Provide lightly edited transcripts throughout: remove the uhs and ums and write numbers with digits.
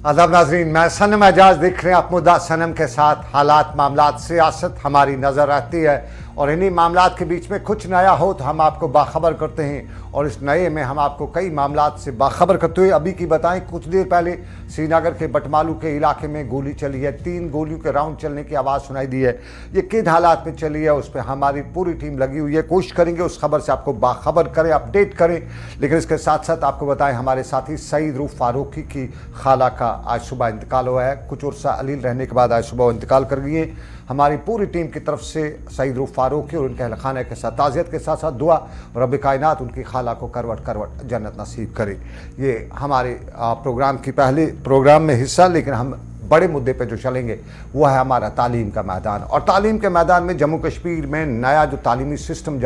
आदाब नाजरीन, मैं सनम एजाज देख रहे हैं आप मुद्दा सनम के साथ। हालात मामलात सियासत हमारी नज़र रहती है और इन्हीं मामलात के बीच में कुछ नया हो तो हम आपको बाखबर करते हैं और इस नए में हम आपको कई मामलात से बाखबर करते हुए अभी की बताएं। कुछ देर पहले श्रीनगर के बटमालू के इलाके में गोली चली है, 3 गोलियों के राउंड चलने की आवाज़ सुनाई दी है। ये किन हालात में चली है उस पर हमारी पूरी टीम लगी हुई है, कोशिश करेंगे उस खबर से आपको बाखबर करें, अपडेट करें। लेकिन इसके साथ साथ आपको बताएं हमारे साथी सईद रूफ फारूकी की खाला का आज सुबह इंतकाल हुआ है। कुछ उर्सा अलील रहने के बाद आज सुबह इंतकाल कर गई है। हमारी पूरी टीम की तरफ से सईद रूफ फारूकी और उनके अहल खाने के साथ ताज़ियत के साथ साथ दुआ रब कायनात उनकी खाला को करवट करवट जन्नत नसीब करे। ये हमारे प्रोग्राम की पहले प्रोग्राम में हिस्सा, लेकिन हम बड़े मुद्दे पे जो चलेंगे वो है हमारा तालीम का मैदान। और तालीम के मैदान में जम्मू कश्मीर में नया जो तालीमी सिस्टम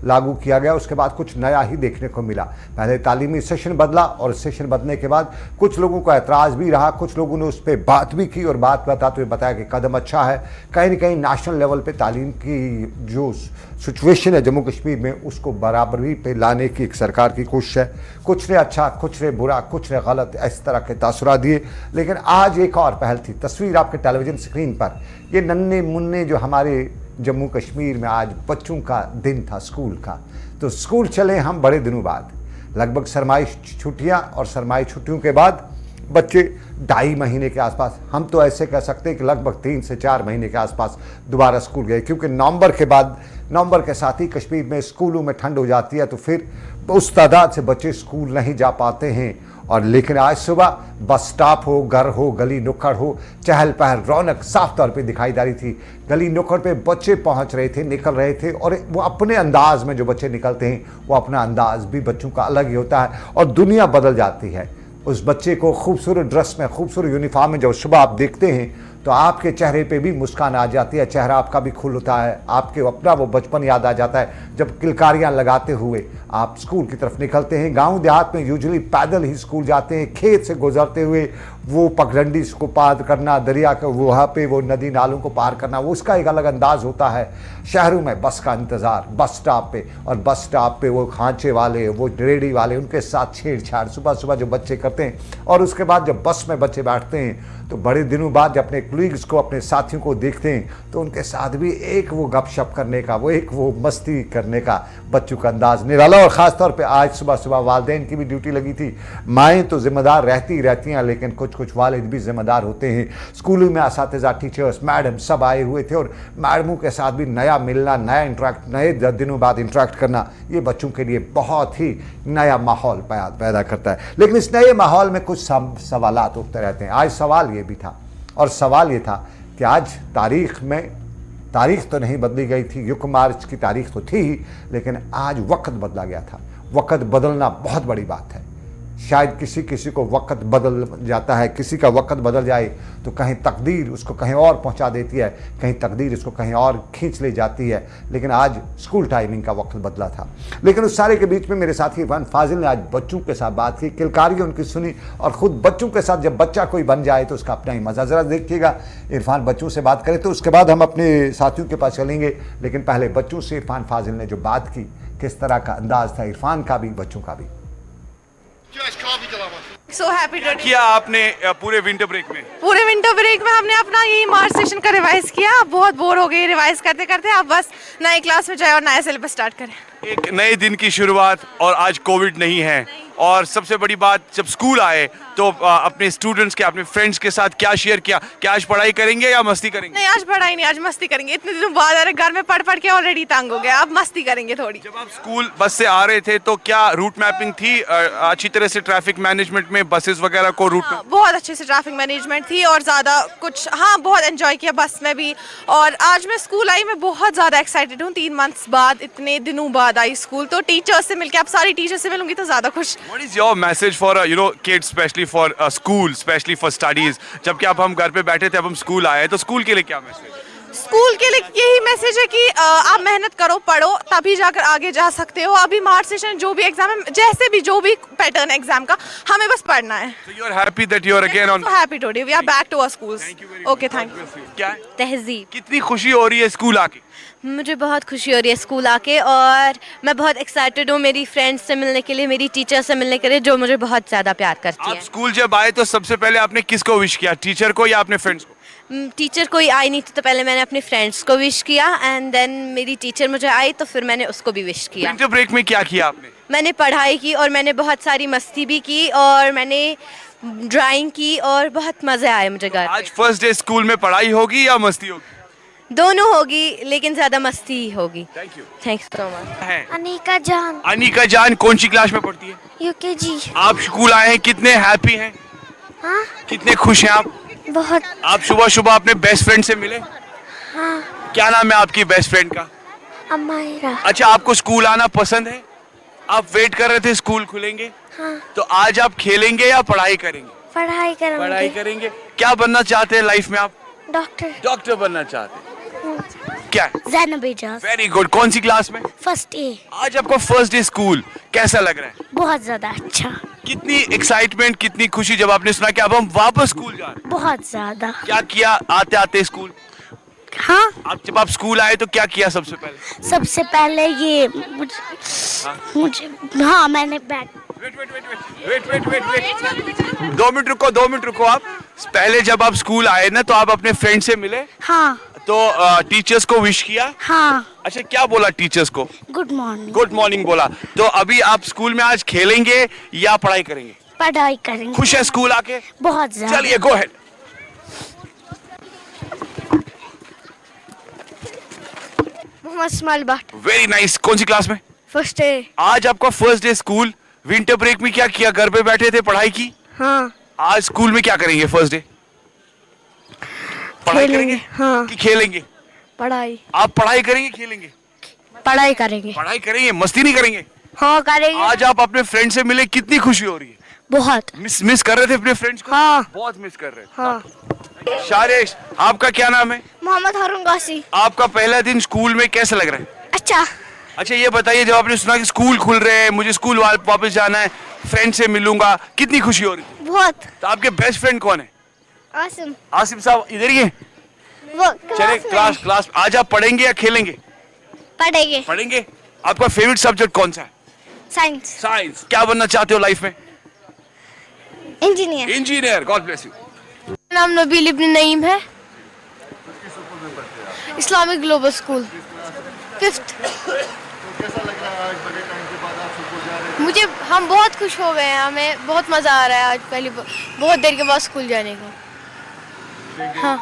लागू किया गया उसके बाद कुछ नया ही देखने को मिला। पहले तालीमी सेशन बदला और सेशन बदलने के बाद कुछ लोगों को एतराज़ भी रहा, कुछ लोगों ने उस पर बात भी की और बात बताते हुए बताया कि कदम अच्छा है। कहीं ना कहीं नेशनल लेवल पे तालीम की जो सिचुएशन है जम्मू कश्मीर में उसको बराबरी पे लाने की एक सरकार की कोशिश है। कुछ ने अच्छा, कुछ ने बुरा, कुछ ने गलत, इस तरह के तासुरात दिए। लेकिन आज एक और पहल थी, तस्वीर आपके टेलीविज़न स्क्रीन पर, ये नन्हे मुन्ने जो हमारे जम्मू कश्मीर में आज बच्चों का दिन था स्कूल का। तो स्कूल चले हम बड़े दिनों बाद, लगभग सरमाई छुट्टियाँ और सरमाई छुट्टियों के बाद बच्चे 2.5 महीने के आसपास, हम तो ऐसे कह सकते हैं कि लगभग 3 से 4 महीने के आसपास दोबारा स्कूल गए, क्योंकि नवंबर के बाद, नवंबर के साथ ही कश्मीर में स्कूलों में ठंड हो जाती है तो फिर उस तादाद से बच्चे स्कूल नहीं जा पाते हैं। और लेकिन आज सुबह बस स्टॉप हो, घर हो, गली नुक्कड़ हो, चहल पहल, रौनक साफ तौर पे दिखाई दे रही थी। गली नुक्कड़ पे बच्चे पहुंच रहे थे, निकल रहे थे और वो अपने अंदाज में, जो बच्चे निकलते हैं वो अपना अंदाज भी बच्चों का अलग ही होता है और दुनिया बदल जाती है। उस बच्चे को खूबसूरत ड्रेस में, खूबसूरत यूनिफॉर्म में जब सुबह आप देखते हैं तो आपके चेहरे पे भी मुस्कान आ जाती है, चेहरा आपका भी खुलता है, आपके अपना वो बचपन याद आ जाता है जब किलकारियाँ लगाते हुए आप स्कूल की तरफ निकलते हैं। गांव देहात में यूजुअली पैदल ही स्कूल जाते हैं, खेत से गुजरते हुए वो पगडंडी को पार करना, दरिया को वहाँ पे वो नदी नालों को पार करना, वो उसका एक अलग अंदाज होता है। शहरों में बस का इंतज़ार बस स्टॉप पे, और बस स्टॉप पे वो खांचे वाले, वो रेडी वाले, उनके साथ छेड़छाड़ सुबह सुबह जो बच्चे करते हैं। और उसके बाद जब बस में बच्चे बैठते हैं तो बड़े दिनों बाद जब अपने कलीग्स को, अपने साथियों को देखते हैं तो उनके साथ भी एक वो गपशप करने का, वो मस्ती करने का बच्चों का अंदाज निराला। और ख़ास तौर पे आज सुबह सुबह वालिदैन की भी ड्यूटी लगी थी। माएँ तो ज़िम्मेदार रहती हैं, लेकिन कुछ वालिद भी ज़िम्मेदार होते हैं। स्कूलों में असातिज़ा, टीचर्स, मैडम सब आए हुए थे और मैडमों के साथ भी नया मिलना, नया इंटरेक्ट, नए दिनों बाद इंटरेक्ट करना, ये बच्चों के लिए बहुत ही नया माहौल पैदा करता है। लेकिन इस नए माहौल में कुछ सवालात उठते रहते हैं। आज सवाल ये भी था, और सवाल ये था कि आज तारीख तो नहीं बदली गई थी, युग मार्च की तारीख तो थी ही, लेकिन आज वक्त बदला गया था। वक्त बदलना बहुत बड़ी बात है। शायद किसी को वक्त बदल जाता है, किसी का वक्त बदल जाए तो कहीं तकदीर उसको कहीं और पहुंचा देती है, कहीं तकदीर उसको कहीं और खींच ले जाती है। लेकिन आज स्कूल टाइमिंग का वक्त बदला था। लेकिन उस सारे के बीच में मेरे साथी इरफान फाजिल ने आज बच्चों के साथ बात की, किलकारी उनकी सुनी, और ख़ुद बच्चों के साथ जब बच्चा कोई बन जाए तो उसका अपना ही मज़ा। ज़रा देखिएगा, इरफान बच्चों से बात करें तो उसके बाद हम अपने साथियों के पास चलेंगे। लेकिन पहले बच्चों से इरफान फाजिल ने जो बात की, किस तरह का अंदाज़ था इरफान का भी, बच्चों का भी। So happy to किया आपने पूरे विंटर ब्रेक में? पूरे विंटर ब्रेक में हमने अपना यही मार्च सेशन का रिवाइज किया। बहुत बोर हो गई रिवाइज करते करते। अब बस नए क्लास में जाए और नया सिलेबस स्टार्ट करें। एक नए दिन की शुरुआत, और आज कोविड नहीं है। और सबसे बड़ी बात, जब स्कूल आए तो अपने स्टूडेंट्स के, अपने फ्रेंड्स के साथ क्या शेयर किया? क्या आज पढ़ाई करेंगे या मस्ती करेंगे? नहीं, आज पढ़ाई नहीं, आज मस्ती करेंगे। इतने दिनों बाद अरे घर में पढ़ के ऑलरेडी तंग हो गया, अब मस्ती करेंगे थोड़ी। जब आप स्कूल बस से आ रहे थे तो क्या रूट मैपिंग थी अच्छी तरह से? ट्रैफिक मैनेजमेंट में बसेस वगैरह को रूट में बहुत अच्छे से ट्रैफिक मैनेजमेंट थी और ज़्यादा कुछ, हाँ, बहुत एंजॉय किया बस में भी। और आज मैं स्कूल आई, मैं बहुत ज़्यादा एक्साइटेड हूँ। 3 मंथ्स बाद, इतने दिनों बाद आई स्कूल, तो टीचर्स से मिलके, अब सारी टीचर्स से मिलूंगी तो ज़्यादा खुश। What is your message for kids, especially for school, especially for studies? जबकि अब हम घर पे बैठे थे, अब हम स्कूल आए, तो स्कूल के लिए क्या मैसेज? स्कूल के लिए यही मैसेज है कि आप मेहनत करो, पढ़ो, तभी जाकर आगे जा सकते हो। अभी मार्च सेशन जो भी एग्जाम है, जैसे भी जो भी पैटर्न एग्जाम का, हमें बस पढ़ना है। So you are happy that you are again on? So happy today we are back to our schools. Okay, thank you. क्या है? तहजीब। कितनी खुशी हो रही है स्कूल आके? मुझे बहुत खुशी हो रही है स्कूल आके और मैं बहुत एक्साइटेड हूँ मेरी फ्रेंड्स से मिलने के लिए, मेरी टीचर से मिलने के लिए जो मुझे बहुत ज़्यादा प्यार करती आप है। स्कूल जब आए तो सबसे पहले आपने किसको विश किया, टीचर को या अपने फ्रेंड्स को? टीचर कोई आई नहीं थी तो पहले मैंने अपने फ्रेंड्स को विश किया एंड देन मेरी टीचर मुझे आई तो फिर मैंने उसको भी विश किया। विंटर ब्रेक में क्या किया आपने? मैंने पढ़ाई की और मैंने बहुत सारी मस्ती भी की और मैंने ड्राइंग की और बहुत मज़े आए मुझे घर आज फर्स्ट डे स्कूल में पढ़ाई होगी या मस्ती होगी? दोनों होगी लेकिन ज़्यादा मस्ती ही होगी। Thank you. Thanks so much. है अनिका जान अनिका जान कौन सी क्लास में पढ़ती है? यूकेजी। आप स्कूल आए हैं, कितने हैप्पी हैं, हाँ कितने खुश हैं आप? बहुत। आप सुबह सुबह अपने बेस्ट फ्रेंड से मिले? हाँ क्या नाम है आपकी बेस्ट फ्रेंड का? अमायरा। अच्छा, आपको स्कूल आना पसंद है? आप वेट कर रहे थे स्कूल खुलेंगे? हाँ तो आज आप खेलेंगे या पढ़ाई करेंगे? पढ़ाई पढ़ाई करूँगी। करेंगे। क्या बनना चाहते हैं लाइफ में आप? डॉक्टर। डॉक्टर बनना चाहते हैं। क्या? जैनब एजाज। Very good. कौन सी क्लास में? First A. आज आपका फर्स्ट डे स्कूल, कैसा लग रहा है? बहुत ज्यादा अच्छा। कितनी एक्साइटमेंट, कितनी खुशी जब आपने सुना कि अब हम वापस स्कूल जा रहे हैं? बहुत ज्यादा। क्या किया आते आते स्कूल? हाँ आप जब आप स्कूल आए तो क्या किया सबसे पहले? सबसे पहले ये मुझे हाँ मैंने बैग। वेट 2 मिनट रुको आप। पहले जब आप स्कूल आए ना तो आप अपने फ्रेंड से मिले, हाँ तो टीचर्स को विश किया? हाँ। अच्छा, क्या बोला टीचर्स को? Good morning. गुड मॉर्निंग बोला। तो अभी आप स्कूल में आज खेलेंगे या पढ़ाई करेंगे? पढ़ाई करेंगे। खुश है स्कूल आके? बहुत ज्यादा। चलिए go ahead. Mohammad Ismail Bhatt. Very nice. कौन सी क्लास में? First day. आज आपका first day school. Winter break में क्या किया? घर पे बैठे थे, पढ़ाई की? हाँ आज स्कूल में क्या करेंगे फर्स्ट डे? पढ़ाई खेलेंगे, करेंगे? हाँ। कि खेलेंगे? पढ़ाई। आप पढ़ाई करेंगे, खेलेंगे? पढ़ाई करेंगे। पढ़ाई करेंगे, मस्ती नहीं करेंगे? हाँ करेंगे। आज आप अपने फ्रेंड से मिले, कितनी खुशी हो रही है? बहुत। मिस कर रहे थे अपने फ्रेंड्स को? हाँ। बहुत मिस कर रहे थे। हाँ। शारिश, आपका क्या नाम है? मोहम्मद हारून गासी। आपका पहला दिन स्कूल में कैसा लग रहा है? अच्छा। अच्छा, ये बताइए, जब आपने सुना कि स्कूल खुल रहे हैं, मुझे स्कूल वापस जाना है, फ्रेंड से मिलूंगा, कितनी खुशी हो रही थी? बहुत। तो आपके बेस्ट फ्रेंड कौन है? आसिम। आसिफ साहब इधर ही हैं? वो चले क्लास। आज आप पढ़ेंगे या खेलेंगे? पढ़ेंगे। पढ़ेंगे। आपका फेवरेट सब्जेक्ट कौन सा है? साइंस। साइंस। क्या बनना चाहते हो लाइफ में? Engineer. Engineer. God bless you. नाम नबील इब्न नईम है। Islamic global school 5th। मुझे हम बहुत खुश हो गए हैं, हमें बहुत मज़ा आ रहा है आज पहली बहुत देर के बाद स्कूल जाने का। हाँ।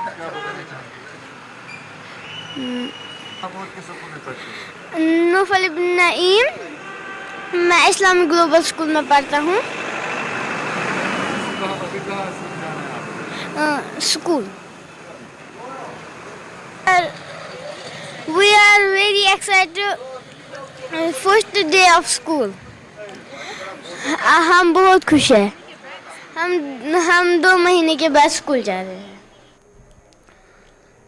नूफल इब्न नईम। मैं इस्लामिक ग्लोबल स्कूल में पढ़ता हूँ। School. We are very excited. First day of school. हम बहुत खुश हैं। हम 2 महीने के बाद स्कूल जा रहे हैं।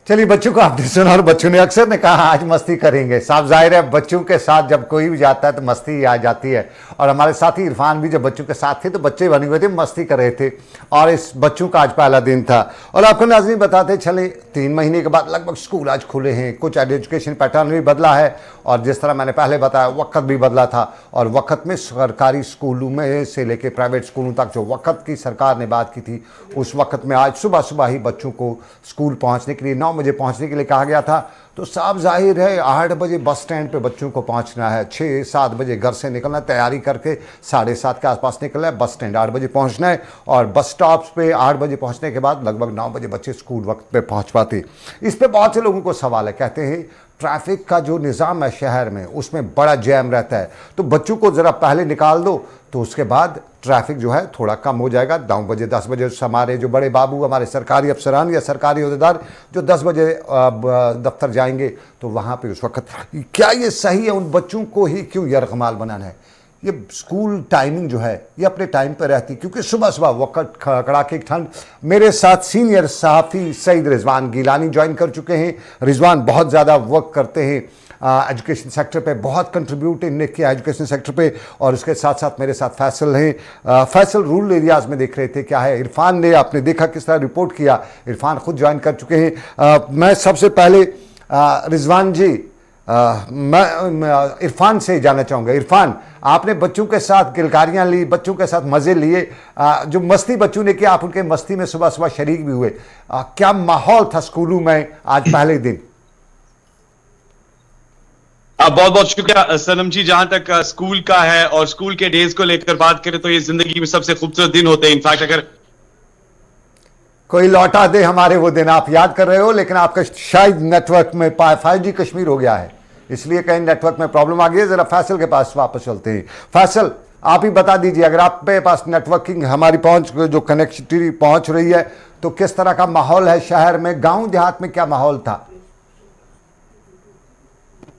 चलिए, बच्चों को आपने सुना और बच्चों ने अक्सर ने कहा आज मस्ती करेंगे। साफ जाहिर है बच्चों के साथ जब कोई भी जाता है तो मस्ती ही आ जाती है। और हमारे साथी इरफान भी जब बच्चों के साथ थे तो बच्चे बने हुए थे, मस्ती कर रहे थे और इस बच्चों का आज पहला दिन था। और आपको नाज़रीन बताते चले 3 महीने के बाद लगभग स्कूल आज खुले हैं। कुछ एजुकेशन पैटर्न भी बदला है और जिस तरह मैंने पहले बताया वक्त भी बदला था। और वक्त में सरकारी स्कूलों में से लेकर प्राइवेट स्कूलों तक जो वक्त की सरकार ने बात की थी, उस वक्त में आज सुबह सुबह ही बच्चों को स्कूल पहुँचने के लिए 9 बजे पहुंचने के लिए कहा गया था। तो साफ जाहिर है 8 बजे बस स्टैंड पे बच्चों को पहुंचना है, 6-7 बजे घर से निकलना, तैयारी करके 7:30 के आसपास निकलना है, बस स्टैंड 8 बजे पहुंचना है और बस स्टॉप्स पे 8 बजे पहुंचने के बाद लगभग 9 बजे बच्चे स्कूल वक्त पे पहुंच पाते। इस पे बहुत से लोगों को सवाल है, कहते हैं ट्रैफिक का जो निज़ाम है शहर में उसमें बड़ा जैम रहता है, तो बच्चों को ज़रा पहले निकाल दो तो उसके बाद ट्रैफिक जो है थोड़ा कम हो जाएगा। 9 बजे 10 बजे हमारे जो बड़े बाबू, हमारे सरकारी अफसरान या सरकारी अहदेदार जो 10 बजे दफ्तर जाएंगे तो वहाँ पे उस वक्त क्या ये सही है? उन बच्चों को ही क्यों यरगमाल बनाना है? ये स्कूल टाइमिंग जो है ये अपने टाइम पर रहती, क्योंकि सुबह सुबह वक्त कड़ाके की ठंड। मेरे साथ सीनियर सहाफ़ी सईद रिजवान गिलानी ज्वाइन कर चुके हैं। रिजवान बहुत ज़्यादा वर्क करते हैं एजुकेशन सेक्टर पे, बहुत कंट्रीब्यूट इनने किया एजुकेशन सेक्टर पे। और उसके साथ साथ मेरे साथ फैसल हैं। फैसल रूरल एरियाज़ में देख रहे थे क्या है। इरफान ने, आपने देखा किस तरह रिपोर्ट किया, इरफान खुद ज्वाइन कर चुके हैं। मैं सबसे पहले रिजवान जी, मैं इरफान से जानना चाहूँगा। इरफान, आपने बच्चों के साथ किलकारियाँ ली, बच्चों के साथ मज़े लिए, जो मस्ती बच्चों ने किया, आप उनके मस्ती में सुबह सुबह शरीक भी हुए। क्या माहौल था स्कूलों में आज पहले दिन? बहुत बहुत शुक्रिया सनम जी। जहां तक स्कूल का है और स्कूल के डेज को लेकर बात करें तो ये जिंदगी में सबसे खूबसूरत दिन होते हैं। इनफैक्ट अगर कोई लौटा दे हमारे वो दिन, आप याद कर रहे हो, लेकिन आपका शायद नेटवर्क में 5G कश्मीर हो गया है, इसलिए कहीं नेटवर्क में प्रॉब्लम आ गई है। जरा फैसल के पास वापस चलते हैं। फैसल, आप ही बता दीजिए, अगर आपके पास नेटवर्किंग हमारी पहुंच जो कनेक्टिविटी पहुंच रही है तो किस तरह का माहौल है शहर में, गांव देहात में क्या माहौल था?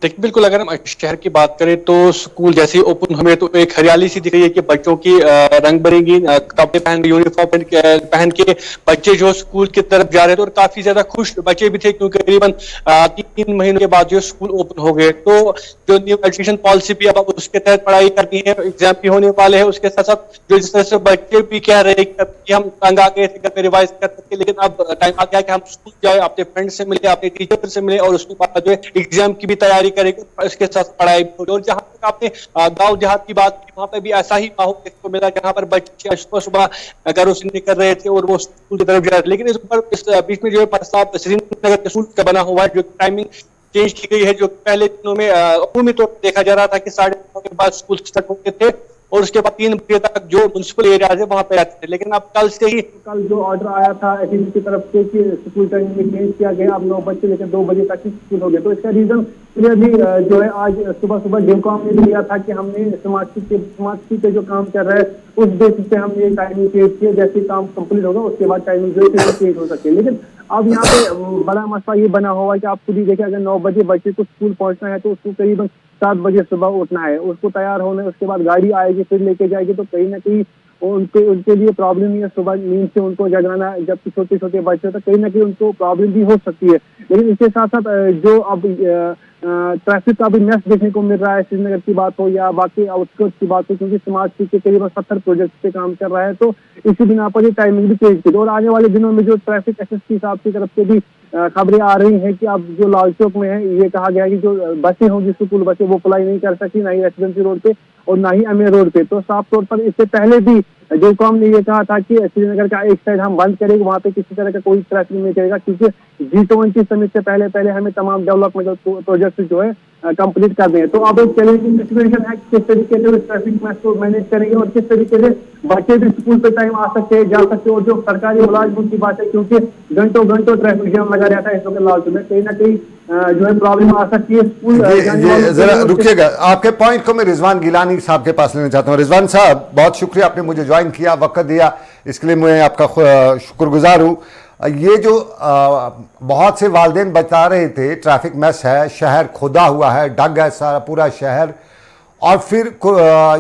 देखिए बिल्कुल, अगर हम शहर की बात करें तो स्कूल जैसे ही ओपन हुए तो एक हरियाली सी दिख रही है कि बच्चों की रंग बिरंगी कपड़े पहन के, यूनिफॉर्म पहन के बच्चे जो स्कूल की तरफ जा रहे थे और काफी ज्यादा खुश बच्चे भी थे, क्योंकि करीबन 3 महीनों के बाद जो स्कूल ओपन हो गए। तो जो न्यू एजुकेशन पॉलिसी भी अब उसके तहत पढ़ाई करनी है, एग्जाम भी होने वाले हैं, उसके साथ साथ जो जिस तरह से बच्चे भी कह रहे हैं कि हम तंग आ गए थे घर में रिवाइज कर सकते, लेकिन अब टाइम आ गया कि हम स्कूल जाए, अपने फ्रेंड से मिले, अपने टीचर से मिले और उसके बाद जो है एग्जाम की भी तैयारी करेंगे, इसके साथ पढ़ाई भी होगी। और जहां तक आपने गांव देहात की बात की, वहां पे भी ऐसा ही माहौल देखने को मिला, जहां पर बच्चे सुबह सुबह घरों से निकल रहे थे और वो स्कूल की तरफ जा रहे थे। लेकिन इस बीच में जो है प्रस्ताव श्रीनगर स्कूल का बना हुआ है, जो टाइमिंग चेंज की गई है। जो पहले दिनों में उम्मीद तो देखा जा रहा था कि 9:30 के बाद स्कूल स्टार्ट होते थे और उसके बाद 3 बजे तक जो म्युनिसिपल एरियाज है वहां पे रहते थे। लेकिन अब कल जो ऑर्डर आया था एसएससी की तरफ से कि स्कूल टाइम में चेंज किया गया, अब 9 बजे से लेकर 2 बजे तक ही स्कूल हो गए। तो इसका रीजन क्लियरली जो है आज सुबह सुबह डिमकॉम ने दिया था कि हमने स्मार्ट सिटी पे जो काम कर रहा है उस बेसिस पे हमने टाइमिंग चेंज किया, जैसे काम कंप्लीट होगा उसके बाद टाइमिंग जो है चेंज हो सके। लेकिन अब यहाँ पे बड़ा मसला ये बना हुआ है कि आप खुद ही देखिए, अगर 9 बजे बच्चे को स्कूल पहुंचना है तो उसको करीबन 7 बजे सुबह उठना है, उसको तैयार होने, उसके बाद गाड़ी आएगी फिर लेके जाएगी, तो कहीं ना कहीं उनके लिए प्रॉब्लम ही है सुबह नींद से उनको जगाना, जबकि छोटे छोटे बच्चे तो कहीं ना कहीं उनको प्रॉब्लम भी हो सकती है। लेकिन इसके साथ साथ जो अब ट्रैफिक का भी मैस देखने को मिल रहा है, श्रीनगर की बात हो या बाकी आउटस्कर्ट्स की बात हो, क्योंकि स्मार्ट सिटी के करीबन 70 प्रोजेक्ट पे काम कर रहा है, तो इसी बिना पर ये टाइमिंग भी चेंज की। और आने वाले दिनों में जो ट्रैफिक एसएसपी साहब की तरफ से भी खबरें आ रही हैं कि अब जो लाल चौक में है, ये कहा गया कि जो बसें होंगी स्कूल बसें वो अप्लाई नहीं कर सकती, ना ही रेसिडेंसी रोड पे और ना ही अमीर रोड पे। तो साफ तौर पर इससे पहले भी जो कॉम ने ये कहा था कि श्रीनगर का एक साइड हम बंद करेंगे, वहाँ पे किसी तरह का कोई ट्रैफिक नहीं करेगा, क्योंकि G20 समिट से पहले हमें तमाम डेवलपमेंट प्रोजेक्ट जो है कंप्लीट कर दें। तो अब एक चैलेंजिंग सिचुएशन है, किस तरीके से ट्रैफिक मैच को मैनेज करेंगे और किस तरीके से बच्चे भी स्कूल पे टाइम आ सकते हैं, जा सकते हैं। और जो सरकारी मुलाजिम की बात है, क्योंकि घंटों ट्रैफिक जाम लगा रहता है इस वक्त लाल चौक में, कहीं ना कहीं जो है प्रॉब्लम आ सकती है स्कूल। जरा रुकिएगा, आपके पॉइंट को मैं रिजवान गिलानी साहब के पास लेना चाहता हूँ। रिजवान साहब, बहुत शुक्रिया, आपने मुझे ज्वाइन किया, वक्त दिया, इसके लिए मैं आपका शुक्रगुजार हूँ। ये जो बहुत से वालिदैन बता रहे थे, ट्रैफिक मैस है, शहर खुदा हुआ है, डग है सारा पूरा शहर, और फिर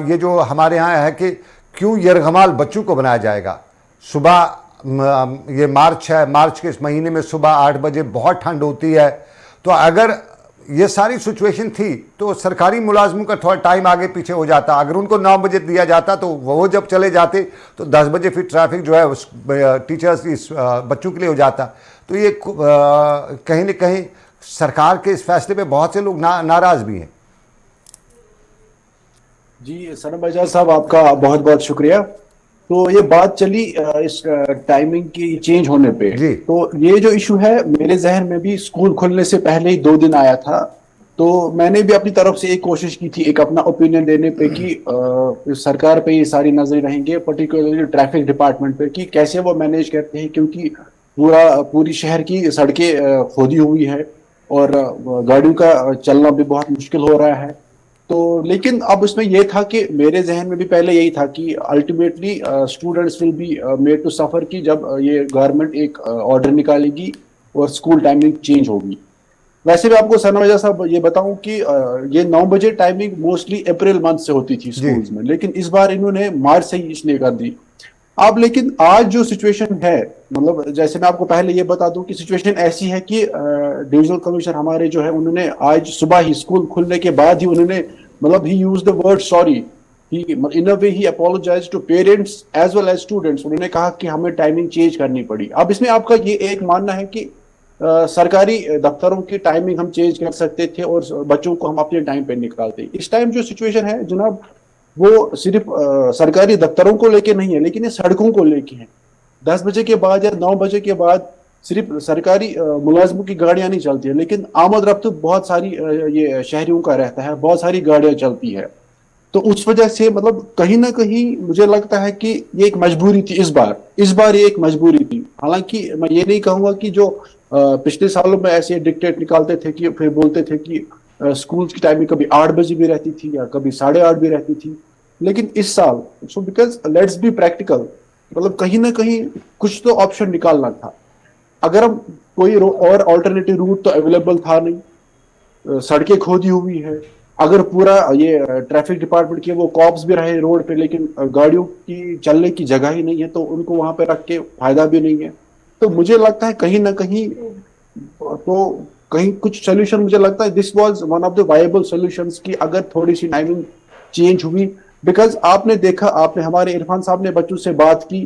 ये जो हमारे यहाँ है कि क्यों यरगमाल बच्चों को बनाया जाएगा। सुबह ये मार्च है, मार्च के इस महीने में सुबह 8 बजे बहुत ठंड होती है, तो अगर ये सारी सिचुएशन थी तो सरकारी मुलाजमों का थोड़ा टाइम आगे पीछे हो जाता। अगर उनको 9 बजे दिया जाता तो वो जब चले जाते तो 10 बजे फिर ट्रैफिक जो है उस टीचर्स इस बच्चों के लिए हो जाता। तो ये कहीं न कहीं सरकार के इस फैसले पे बहुत से लोग नाराज़ भी हैं। जी सनम एजाज साहब, आपका बहुत बहुत शुक्रिया। तो ये बात चली इस टाइमिंग की चेंज होने पे, तो ये जो इशू है मेरे जहन में भी स्कूल खुलने से पहले ही 2 दिन आया था। तो मैंने भी अपनी तरफ से एक कोशिश की थी, एक अपना ओपिनियन देने पे कि सरकार पे ये सारी नजरें रहेंगे, पर्टिकुलरली ट्रैफिक डिपार्टमेंट पे कि कैसे वो मैनेज करते हैं, क्योंकि पूरी शहर की सड़कें खोदी हुई है और गाड़ियों का चलना भी बहुत मुश्किल हो रहा है। तो लेकिन अब उसमें यह था कि मेरे जहन में भी पहले यही था कि ultimately students will be made to suffer कि जब ये गवर्नमेंट एक ऑर्डर निकालेगी और स्कूल टाइमिंग चेंज होगी। वैसे भी आपको सनम एजाज साहब ये बताऊं कि ये 9 बजे टाइमिंग मोस्टली अप्रैल मंथ से होती थी स्कूल्स में, लेकिन इस बार इन्होंने मार्च से ही इसलिए कर दी। अब लेकिन आज जो सिचुएशन है, मतलब जैसे मैं आपको पहले ये बता दूं कि सिचुएशन ऐसी है कि डिविजनल कमिश्नर हमारे जो है उन्होंने आज सुबह ही स्कूल खुलने के बाद ही उन्होंने मतलब ही used the word sorry, in a way ही apologised to parents as well as students. उन्होंने कहा कि हमें टाइमिंग चेंज करनी पड़ी। अब इसमें आपका ये एक मानना है कि सरकारी दफ्तरों की टाइमिंग हम चेंज कर सकते थे और बच्चों को हम अपने टाइम पे निकालते। इस टाइम जो सिचुएशन है जनाब, वो सिर्फ सरकारी दफ्तरों को लेके नहीं है, लेकिन ये सड़कों को लेके है। 10 बजे के बाद या 9 बजे के बाद सिर्फ सरकारी मुलाजमों की गाड़ियां नहीं चलती है, लेकिन आमद रफ्त बहुत सारी ये शहरियों का रहता है, बहुत सारी गाड़ियां चलती है। तो उस वजह से मतलब कहीं ना कहीं मुझे लगता है कि ये एक मजबूरी थी इस बार ये एक मजबूरी थी। हालांकि मैं ये नहीं कहूंगा कि जो पिछले सालों में ऐसे डिक्टेट निकालते थे कि फिर बोलते थे कि स्कूल की टाइमिंग कभी 8 बजे भी रहती थी या कभी 8:30 भी रहती थी, लेकिन इस साल so because let's be practical, मतलब कहीं ना कहीं कुछ तो ऑप्शन निकालना था। अगर हम कोई और ऑल्टरनेटिव रूट तो अवेलेबल था नहीं, सड़कें खोदी हुई है। अगर पूरा ये ट्रैफिक डिपार्टमेंट के वो कॉप्स भी रहे रोड पे, लेकिन गाड़ियों की चलने की जगह ही नहीं है, तो उनको वहां पे रख के फायदा भी नहीं है। तो मुझे लगता है कहीं ना कहीं तो कहीं कुछ सोल्यूशन, मुझे लगता है this was one of the viable solutions की अगर थोड़ी सी टाइमिंग चेंज हुई। बिकॉज आपने देखा, आपने हमारे इरफान साहब ने बच्चों से बात की,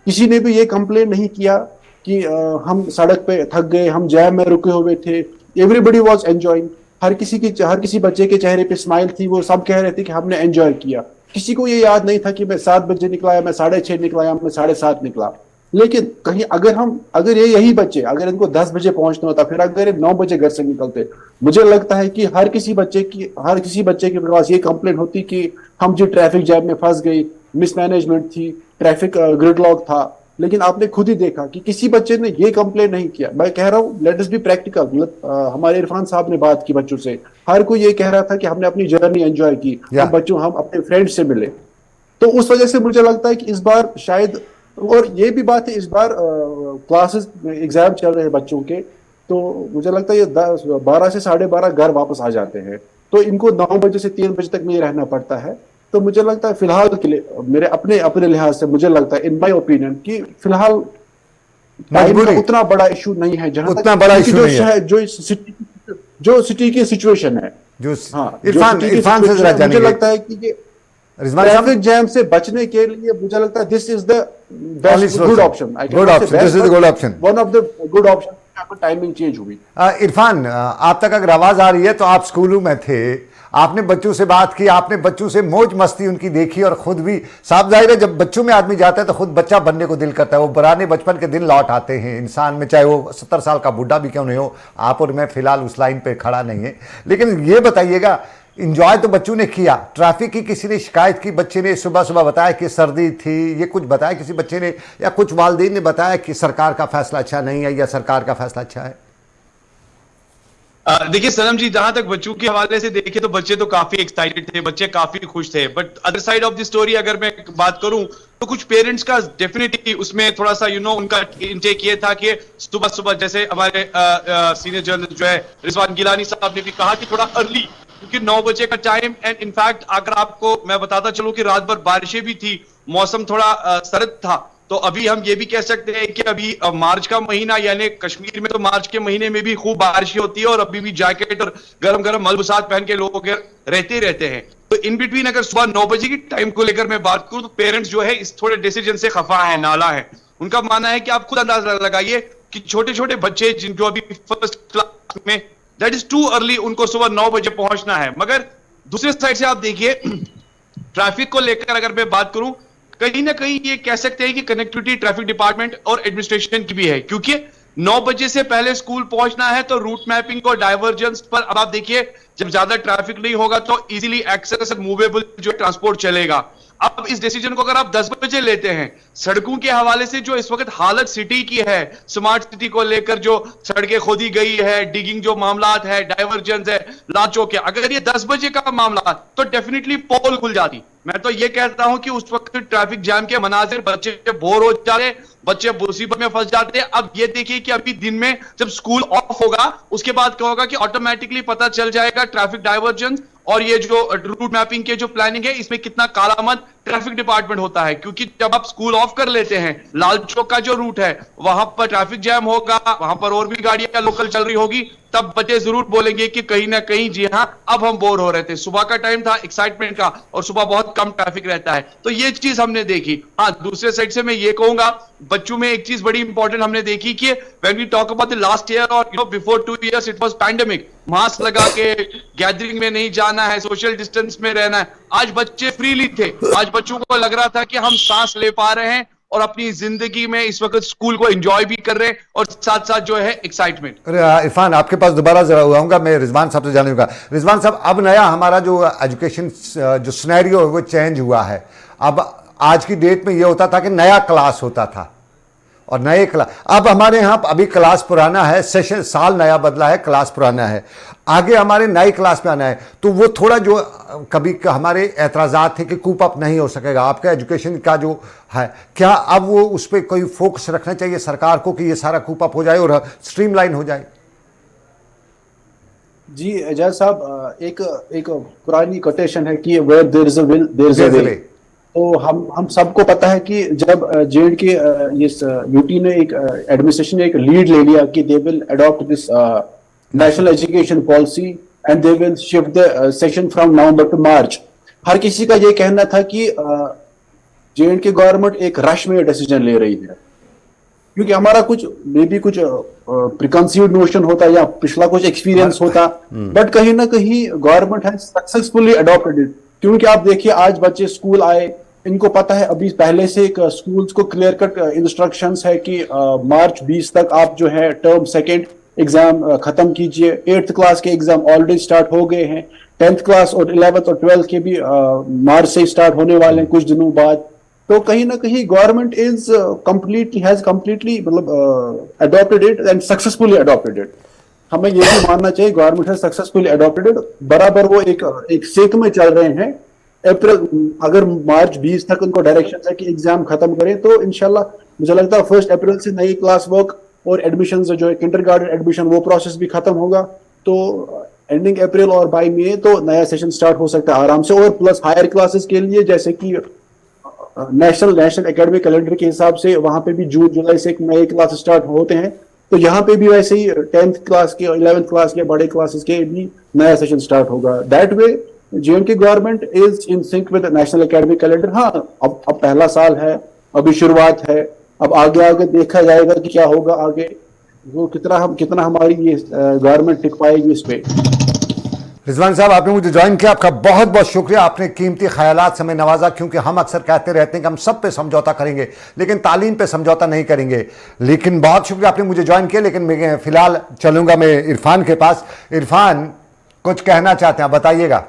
किसी ने भी ये कंप्लेन नहीं किया कि हम सड़क पे थक गए, हम जैम में रुके हुए थे। एवरीबडी वाज एंजॉयिंग, हर किसी बच्चे के चेहरे पे स्माइल थी, वो सब कह रहे थे कि हमने एंजॉय किया। किसी को ये याद नहीं था कि मैं 7 बजे निकला या मैं 6:30 निकला या मैं 7:30 निकला। लेकिन कहीं अगर ये यही बच्चे अगर इनको 10 बजे पहुंचना होता, फिर अगर ये 9 बजे घर से निकलते, मुझे लगता है कि हर किसी बच्चे के पास ये कंप्लेंट होती कि हम जो ट्रैफिक जैम में फंस गई, मिसमैनेजमेंट थी, ट्रैफिक ग्रिडलॉक था। लेकिन आपने खुद ही देखा कि किसी बच्चे ने ये कंप्लेन नहीं किया। मैं कह रहा हूँ लेट अस बी प्रैक्टिकल, मतलब हमारे इरफान साहब ने बात की बच्चों से, हर कोई ये कह रहा था कि हमने अपनी जर्नी एंजॉय की, हम अपने फ्रेंड से मिले। तो उस वजह से मुझे लगता है कि इस बार शायद, और ये भी बात है इस बार क्लासेस एग्जाम चल रहे हैं बच्चों के, तो मुझे लगता है ये 12 से 12:30 घर वापस आ जाते हैं, तो इनको 9 बजे से 3 बजे तक नहीं रहना पड़ता है। तो मुझे लगता है फिलहाल के लिए, मेरे अपने लिहाज से मुझे लगता है इन माय ओपिनियन कि फिलहाल टाइम का उतना बड़ा इशू नहीं है, जहां उतना बड़ा इशू नहीं है जो सिटी की सिचुएशन है। जो इरफान से जरा जानिए, मुझे लगता है कि ये ट्रैफिक जैम से बचने के लिए मुझे लगता है this is the best good option, this is the good option, one of the good option. Timing change हुई। इरफान, आप तक अगर आवाज आ रही है तो आप स्कूलों में थे, आपने बच्चों से बात की, आपने बच्चों से मौज मस्ती उनकी देखी, और खुद भी साफ जाहिर है जब बच्चों में आदमी जाता है तो खुद बच्चा बनने को दिल करता है, वो पुराने बचपन के दिन लौट आते हैं इंसान में, चाहे वो 70 साल का बुढ़ा भी क्यों नहीं हो। आप और मैं फिलहाल उस लाइन पे खड़ा नहीं है, लेकिन ये बताइएगा, इंजॉय तो बच्चों ने किया, ट्रैफिक की किसी ने शिकायत की? बच्चे ने सुबह बताया कि सर्दी थी, ये कुछ बताया किसी बच्चे ने, या कुछ वालिदैन ने बताया कि सरकार का फैसला अच्छा नहीं है या सरकार का फैसला अच्छा है? देखिए सनम जी, जहां तक बच्चों के हवाले से देखे तो बच्चे तो काफी एक्साइटेड थे, बच्चे काफी खुश थे। But other side of the story अगर मैं बात करूं तो कुछ पेरेंट्स का डेफिनेटली उसमें थोड़ा सा उनका इंटेक ये था कि सुबह जैसे हमारे सीनियर जर्नलिस्ट जो है रिजवान गिलानी साहब ने भी कहा कि थोड़ा अर्ली, क्योंकि 9 बजे का टाइम। एंड इनफैक्ट अगर आपको मैं बताता चलूं कि रात भर बारिशें भी थी, मौसम थोड़ा सर्द था। तो अभी हम ये भी कह सकते हैं कि अभी मार्च का महीना, यानी कश्मीर में तो मार्च के महीने में भी खूब बारिशें होती है, और अभी भी जैकेट और गरम गरम मलबूसात पहन के लोग रहते हैं। तो इन बिटवीन अगर सुबह 9 बजे की टाइम को लेकर मैं बात करूं तो पेरेंट्स जो है इस थोड़े डिसीजन से खफा है, नाला है। उनका मानना है कि आप खुद अंदाजा लगाइए कि छोटे छोटे बच्चे जो अभी फर्स्ट क्लास में, दैट इज टू अर्ली, उनको सुबह 9 बजे पहुंचना है। मगर दूसरे साइड से आप देखिए ट्रैफिक को लेकर अगर मैं बात करूं, कहीं ना कहीं ये कह सकते हैं कि कनेक्टिविटी ट्रैफिक डिपार्टमेंट और एडमिनिस्ट्रेशन की भी है, क्योंकि 9 बजे से पहले स्कूल पहुंचना है तो रूट मैपिंग और डाइवर्जेंस पर अब आप देखिए, जब ज्यादा ट्रैफिक नहीं होगा तो इजीली एक्सेस मूवेबल जो ट्रांसपोर्ट चलेगा। अब इस डिसीजन को अगर आप 10 बजे लेते हैं, सड़कों के हवाले से जो इस वक्त हालत सिटी की है, स्मार्ट सिटी को लेकर जो सड़कें खोदी गई है, डिगिंग जो मामलात है, डाइवर्जेंस है, लाचों के, अगर ये 10 बजे का मामला तो डेफिनेटली पोल खुल जाती। मैं तो ये कहता हूं कि उस वक्त ट्रैफिक जाम के मनाजिर, बच्चे बोर हो जाते, बच्चे मुसीबत में फंस जाते। अब ये देखिए कि अभी दिन में जब स्कूल ऑफ होगा उसके बाद क्या होगा कि ऑटोमेटिकली पता चल जाएगा ट्रैफिक डाइवर्जेंस और ये जो रूट मैपिंग के जो प्लानिंग है इसमें कितना कालामद ट्रैफिक डिपार्टमेंट होता है। क्योंकि जब आप स्कूल ऑफ कर लेते हैं, लाल चौक का जो रूट है वहां पर ट्रैफिक जैम होगा, वहां पर और भी गाड़ियां लोकल चल रही होगी, तब बच्चे जरूर बोलेंगे कि कहीं ना कहीं जी हाँ अब हम बोर हो रहे थे। सुबह का टाइम था एक्साइटमेंट का और सुबह बहुत कम ट्रैफिक रहता है, तो ये चीज हमने देखी। हाँ, दूसरे साइड से मैं ये कहूंगा बच्चों में एक चीज बड़ी इंपॉर्टेंट हमने देखी कि when we talk about the last year और before 2 years it was pandemic, mask लगा के गैदरिंग में नहीं जाना है, सोशल डिस्टेंस में रहना है। आज बच्चे फ्रीली थे, आज बच्चों को लग रहा था कि हम सांस ले पा रहे हैं और अपनी जिंदगी में इस वक्त स्कूल को एंजॉय भी कर रहे हैं और साथ साथ जो है एक्साइटमेंट। इरफान, आपके पास दोबारा जरा आऊंगा, मैं रिजवान साहब से जानूंगा। रिजवान साहब, अब नया हमारा जो एजुकेशन जो सिनेरियो है वो चेंज हुआ है। अब आज की डेट में ये होता था कि नया क्लास होता था और नए क्लास, अब हमारे यहाँ अभी क्लास पुराना है, सेशन साल नया बदला है, क्लास पुराना है, आगे हमारे नई क्लास में आना है। तो वो थोड़ा जो कभी हमारे एतराज़ात थे कि कूप अप नहीं हो सकेगा आपका एजुकेशन का जो है, क्या अब वो उस पर कोई फोकस रखना चाहिए सरकार को कि ये सारा कूप अप हो जाए और स्ट्रीमलाइन हो जाए? जी एजाज साहब, एक पुरानी कोटेशन है कि where there is a will there is a way. तो हम सबको पता है कि जब जेएंड के इस यूटी ने एक एडमिनिस्ट्रेशन ने एक लीड ले लिया कि they will adopt this national education policy and they will shift the session from November to March. हर किसी का ये कहना था कि जेएंड की गवर्नमेंट एक रश में डिसीजन ले रही है, क्योंकि हमारा कुछ मे बी कुछ प्रिकंसीव्ड नोशन होता या पिछला कुछ एक्सपीरियंस होता, बट कहीं ना कहीं government has successfully adopted it. क्योंकि आप देखिए आज बच्चे स्कूल आए, इनको पता है अभी पहले से एक स्कूल्स को क्लियर कट इंस्ट्रक्शंस है कि मार्च 20 तक आप जो है टर्म सेकेंड एग्जाम खत्म कीजिए। 8th क्लास के एग्जाम ऑलरेडी स्टार्ट हो गए हैं, 10th क्लास और 11th और 12th के भी मार्च से स्टार्ट होने वाले हैं कुछ दिनों बाद। तो कहीं ना कहीं गवर्नमेंट इज कंप्लीटली मतलब adopted it and successfully adopted it. हमें ये भी मानना चाहिए गवर्नमेंट है सक्सेसफुली अडॉप्टेड इट। बराबर वो एक सेक में चल रहे हैं। अप्रैल अगर मार्च 20 तक उनको डायरेक्शन है कि एग्जाम खत्म करें तो इंशाल्लाह मुझे लगता है 1 अप्रैल से नई क्लास वर्क और एडमिशन जो है किंडरगार्टन एडमिशन वो प्रोसेस भी खत्म होगा। तो एंडिंग अप्रैल और बाय मई तो नया सेशन स्टार्ट हो सकता है आराम से। और प्लस हायर क्लासेस के लिए जैसे कि नेशनल एकेडमिक कैलेंडर के हिसाब से वहां पे भी जून जुलाई से नए क्लास स्टार्ट होते हैं, तो यहाँ पे भी वैसे ही 10th क्लास के 11th क्लास के बड़े क्लासेस के भी नया सेशन स्टार्ट होगा। That way J&K government is in sync with national academic calendar. हाँ, अब पहला साल है, अभी शुरुआत है, अब आगे देखा जाएगा कि क्या होगा आगे, वो कितना हमारी ये गवर्नमेंट टिक पाएगी इस पे। रिजवान साहब, आपने मुझे ज्वाइन किया, आपका बहुत बहुत शुक्रिया। आपने कीमती ख्यालात से हमें नवाजा, क्योंकि हम अक्सर कहते रहते हैं कि हम सब पे समझौता करेंगे लेकिन तालीम पे समझौता नहीं करेंगे। लेकिन बहुत शुक्रिया आपने मुझे ज्वाइन किया। लेकिन मैं फिलहाल चलूंगा मैं इरफान के पास। इरफान, कुछ कहना चाहते हैं, बताइएगा।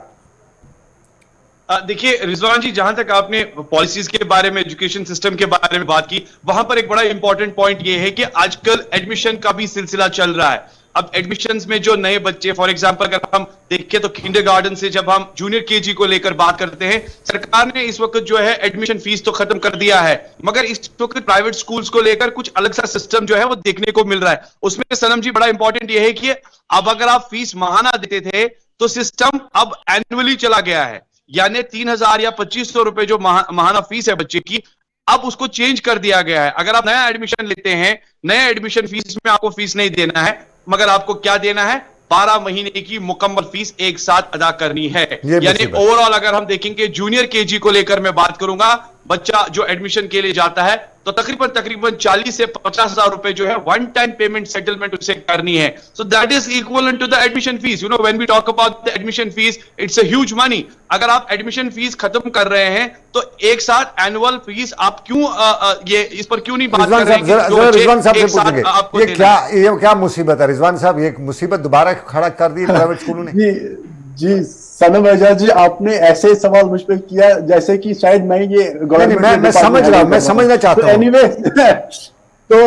देखिए रिजवान जी, जहां तक आपने पॉलिसीज के बारे में, एजुकेशन सिस्टम के बारे में बात की, वहां पर एक बड़ा इंपॉर्टेंट पॉइंट ये है कि आजकल एडमिशन का भी सिलसिला चल रहा है। अब एडमिशंस में जो नए बच्चे, फॉर एग्जांपल अगर हम देखें तो किंडरगार्टन से जब हम जूनियर केजी को लेकर बात करते हैं, सरकार ने इस वक्त जो है एडमिशन फीस तो खत्म कर दिया है, मगर इस वक्त प्राइवेट स्कूल्स को लेकर कुछ अलग सा सिस्टम जो है वो देखने को मिल रहा है। उसमें सनम जी बड़ा इंपॉर्टेंट यह है कि अब अगर आप फीस माहाना देते थे तो सिस्टम अब एनुअली चला गया है, यानी 3000 या 2500 रुपए जो माहाना फीस है बच्चे की, अब उसको चेंज कर दिया गया है। अगर आप नया एडमिशन लेते हैं, नया एडमिशन फीस में आपको फीस नहीं देना है, मगर आपको क्या देना है, 12 महीने की मुकम्मल फीस एक साथ अदा करनी है। यानी ओवरऑल अगर हम देखेंगे जूनियर केजी को लेकर मैं बात करूंगा, बच्चा जो एडमिशन के लिए जाता है तो तकरीबन 40 से 50,000 रुपए जो है वन टाइम पेमेंट सेटलमेंट उसे करनी है। So that is equal to the admission fees. You know when we talk about the admission fees, it's a huge money. अगर आप एडमिशन फीस खत्म कर रहे हैं तो एक साथ एनुअल फीस आप क्यों ये इस पर क्यों नहीं बात कर रहे हैं? रिजवान साहब से पूछेंगे, ये क्या मुसीबत है रिजवान साहब? ये मुसीबत दोबारा खड़ा कर दी प्राइवेट स्कूलों ने। जी सनम एजाज जी, आपने ऐसे सवाल मुझ पे किया जैसे कि शायद मैं ये गवर्नमेंट मैं समझ रहा हूं, मैं समझना चाहता हूं।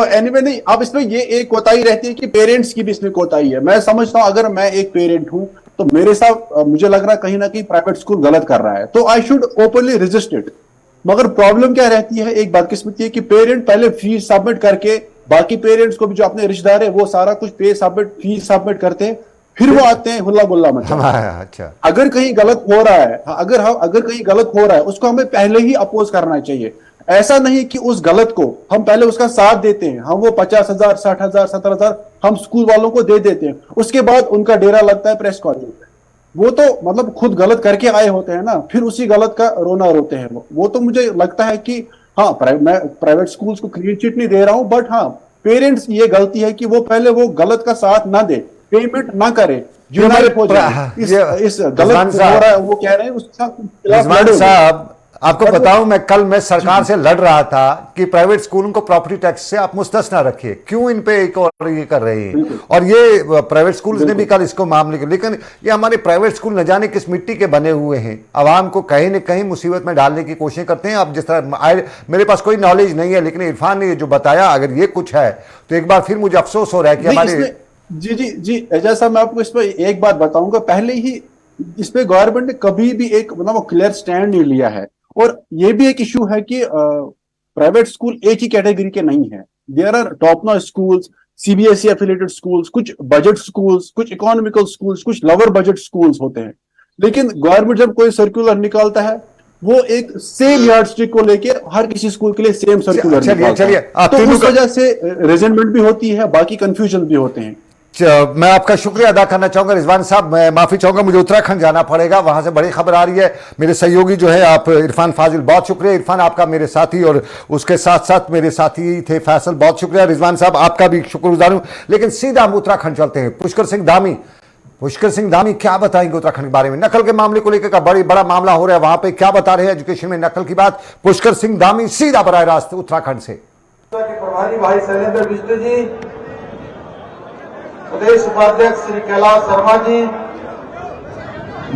एनीवे नहीं, अब इसमें ये एक कोताही रहती है कि पेरेंट्स की भी इसमें कोताही है। मैं समझता हूं अगर मैं एक पेरेंट हूं तो मेरे साथ मुझे लग रहा है कहीं ना कहीं प्राइवेट स्कूल गलत कर रहा है, तो I should openly resist it. मगर प्रॉब्लम क्या रहती है, एक बदकिस्मती है कि पेरेंट पहले फीस सबमिट करके बाकी पेरेंट्स को भी जो अपने रिश्तेदार है वो सारा कुछ फीस सबमिट करते हैं, फिर वो आते हैं हुल्ला गुल्ला मचा। अच्छा, अगर कहीं गलत हो रहा है, अगर कहीं गलत हो रहा है उसको हमें पहले ही अपोज करना चाहिए। ऐसा नहीं कि उस गलत को हम पहले उसका साथ देते हैं, हम वो 50,000 60,000 70,000 हम स्कूल वालों को दे देते हैं, उसके बाद उनका डेरा लगता है प्रेस कॉलेज में। वो तो मतलब खुद गलत करके आए होते हैं ना, फिर उसी गलत का रोना रोते हैं वो तो मुझे लगता है कि हाँ, मैं प्राइवेट स्कूल्स को क्लीन चिट नहीं दे रहा हूं, बट हाँ, पेरेंट्स ये गलती है कि वो पहले वो गलत का साथ ना दे, पेमेंट ना करे, यूनाइट हो जाए। इस गलत हो रहा है, वो कह रहे हैं उसका रिजवान साहब, आपको बताऊं, मैं सरकार से लड़ रहा था कि प्राइवेट स्कूलों को प्रॉपर्टी टैक्स से आप मुस्तस्ना रखिए, क्यों इन पे एक और ये कर रहे हैं। और ये प्राइवेट स्कूल्स ने भी कल इसको मामले के, लेकिन ये हमारे प्राइवेट स्कूल न जाने किस मिट्टी के बने हुए हैं, आवाम को कहीं न कहीं मुसीबत में डालने की कोशिश करते हैं। अब जिस तरह मेरे पास कोई नॉलेज नहीं है, लेकिन इरफान ने जो बताया, अगर ये कुछ है तो एक बार फिर मुझे अफसोस हो रहा है कि हमारे जी एजाज साहब, मैं आपको इस पर एक बात बताऊंगा। पहले ही इस पे गवर्नमेंट ने कभी भी एक मतलब क्लियर स्टैंड नहीं लिया है, और ये भी एक इशू है कि प्राइवेट स्कूल एक ही कैटेगरी के नहीं है। There are top notch schools, CBSE affiliated schools, कुछ बजट स्कूल्स, कुछ इकोनॉमिकल स्कूल्स, कुछ लोअर बजट स्कूल्स होते हैं। लेकिन गवर्नमेंट जब कोई सर्कुलर निकालता है, वो एक सेम यार्डस्टिक को लेके हर किसी स्कूल के लिए सेम सर्कुलर निकालता है, तो उस वजह से रेजनमेंट भी होती है, बाकी कंफ्यूजन भी होते हैं। मैं आपका शुक्रिया अदा करना चाहूंगा रिजवान साहब। मैं माफी चाहूंगा, मुझे उत्तराखंड जाना पड़ेगा, वहां से बड़ी खबर आ रही है। मेरे सहयोगी जो है आप इरफान फाजिल, बहुत शुक्रिया इरफान आपका, मेरे साथी, और उसके साथ साथ मेरे साथी थे फैसल, बहुत शुक्रिया रिजवान साहब, आपका भी शुक्रगुजार हूं। लेकिन सीधा हम उत्तराखंड चलते हैं। पुष्कर सिंह धामी क्या बताएंगे उत्तराखंड के बारे में? नकल के मामले को लेकर बड़ा मामला हो रहा है वहां पे, क्या बता रहे हैं एजुकेशन में नकल की बात? पुष्कर सिंह धामी सीधा बराह रास्त उत्तराखंड से। प्रभारी भाई शैलेंद्र बिष्ट जी, प्रदेश उपाध्यक्ष श्री कैलाश शर्मा जी,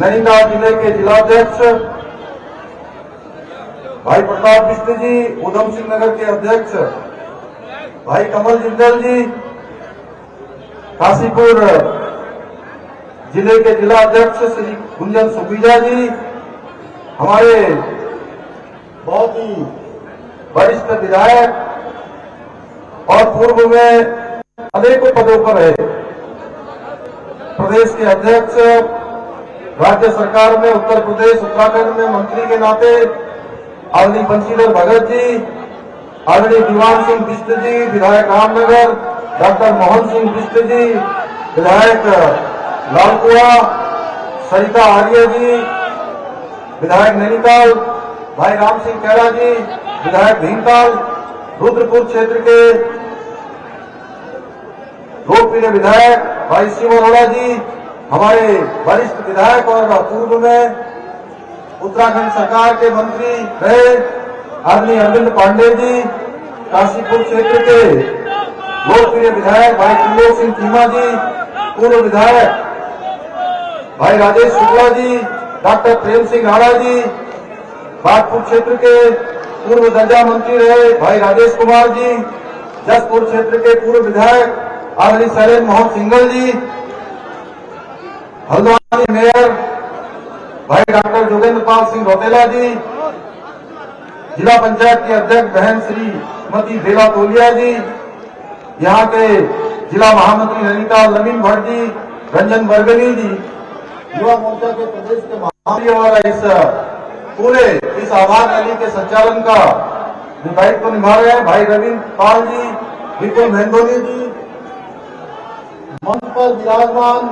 नैनीताल जिले के जिलाध्यक्ष भाई प्रताप बिष्ट जी, उधम सिंह नगर के अध्यक्ष भाई कमल जिंदल जी, काशीपुर जिले के जिला अध्यक्ष श्री गुंजन सुखीजा जी, हमारे बहुत ही वरिष्ठ विधायक और पूर्व में अनेकों पदों पर रहे प्रदेश के अध्यक्ष, राज्य सरकार में उत्तर प्रदेश उत्तराखंड में मंत्री के नाते आदरणीय बंशीधर भगत जी, आदरणीय दीवान सिंह बिष्ट जी, विधायक रामनगर, डॉक्टर मोहन सिंह बिष्ट जी, विधायक लालकुआ, सरिता आर्य जी, विधायक नैनीताल भाई राम सिंह कैरा जी, विधायक भीमताल, रुद्रपुर क्षेत्र के लोकप्रिय विधायक भाई शिव अरोड़ा जी, हमारे वरिष्ठ विधायक और पूर्व में उत्तराखंड सरकार के मंत्री रहे आदरणीय अरविंद पांडे जी, काशीपुर क्षेत्र के लोकप्रिय विधायक भाई त्रिलोक सिंह चीमा जी, पूर्व विधायक भाई राजेश शुक्ला जी, डॉक्टर प्रेम सिंह राणा जी, बागपुर क्षेत्र के पूर्व दर्जा मंत्री रहे भाई राजेश कुमार जी, जसपुर क्षेत्र के पूर्व विधायक आदरणीय शैलेंद्र मोहन सिंघल जी, हल्द्वानी मेयर भाई डॉक्टर जोगेंद्र पाल सिंह रौतेला जी, जिला पंचायत के अध्यक्ष बहन श्रीमती बेला तोलिया जी, यहाँ के जिला महामंत्री नैनीताल नवीन भट्ट जी, रंजन बरगनी जी, युवा मोर्चा के प्रदेश के महामंत्री, और इस पूरे इस आभार रैली के संचालन का दायित्व निभा रहे हैं भाई रविंद्र पाल जी, विपुल मेहंदोनी जी, मंच पर विराजमान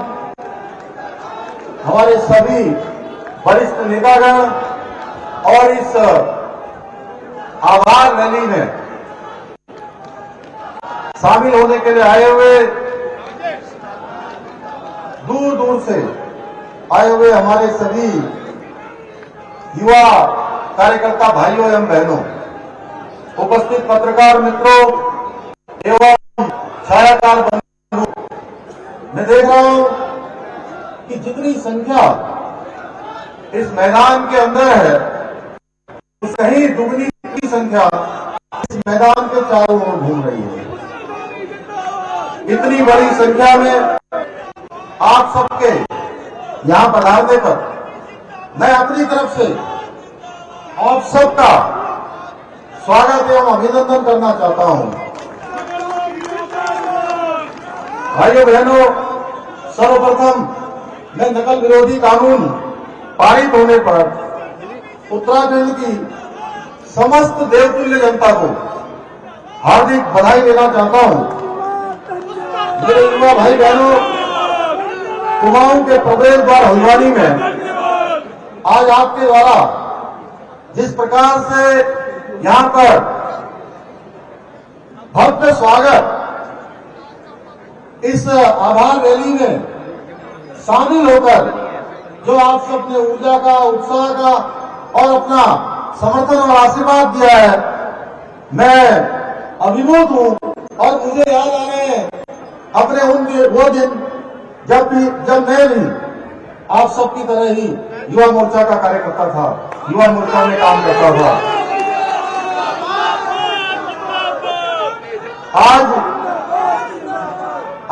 हमारे सभी वरिष्ठ नेतागण, और इस आभार रैली में शामिल होने के लिए आए हुए दूर दूर से आए हुए हमारे सभी युवा कार्यकर्ता भाइयों एवं बहनों, उपस्थित पत्रकार मित्रों एवं छायाकार बंधुओं, मैं देख रहा हूं कि जितनी संख्या इस मैदान के अंदर है, उससे ही दुगनी की संख्या इस मैदान के चारों ओर घूम रही है। इतनी बड़ी संख्या में आप सबके यहां पधारने पर मैं अपनी तरफ से आप सबका स्वागत एवं अभिनंदन करना चाहता हूं। भाइयों बहनों, सर्वप्रथम मैं नकल विरोधी कानून पारित होने पर उत्तराखंड की समस्त देवतुल्य जनता को हार्दिक बधाई देना चाहता हूं। मेरे युवा भाई बहनों, कुमाऊं के प्रवेश द्वार हल्द्वानी में आज आपके द्वारा जिस प्रकार से यहाँ पर भव्य स्वागत इस आभार रैली में शामिल होकर जो आप सबने ऊर्जा का, उत्साह का और अपना समर्थन और आशीर्वाद दिया है, मैं अभिभूत हूं। और मुझे याद आ रहे हैं अपने उनके वो दिन जब मैं भी आप सबकी तरह ही युवा मोर्चा का कार्यकर्ता था, युवा मोर्चा में काम करता था। आज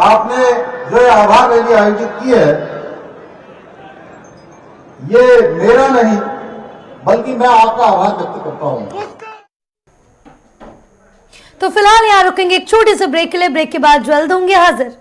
आपने जो ये आभार रैली आयोजित की है, ये मेरा नहीं बल्कि मैं आपका आभार व्यक्त करता हूं। तो फिलहाल यहाँ रुकेंगे एक छोटे से ब्रेक के लिए। ब्रेक के बाद जल्द होंगे हाजिर।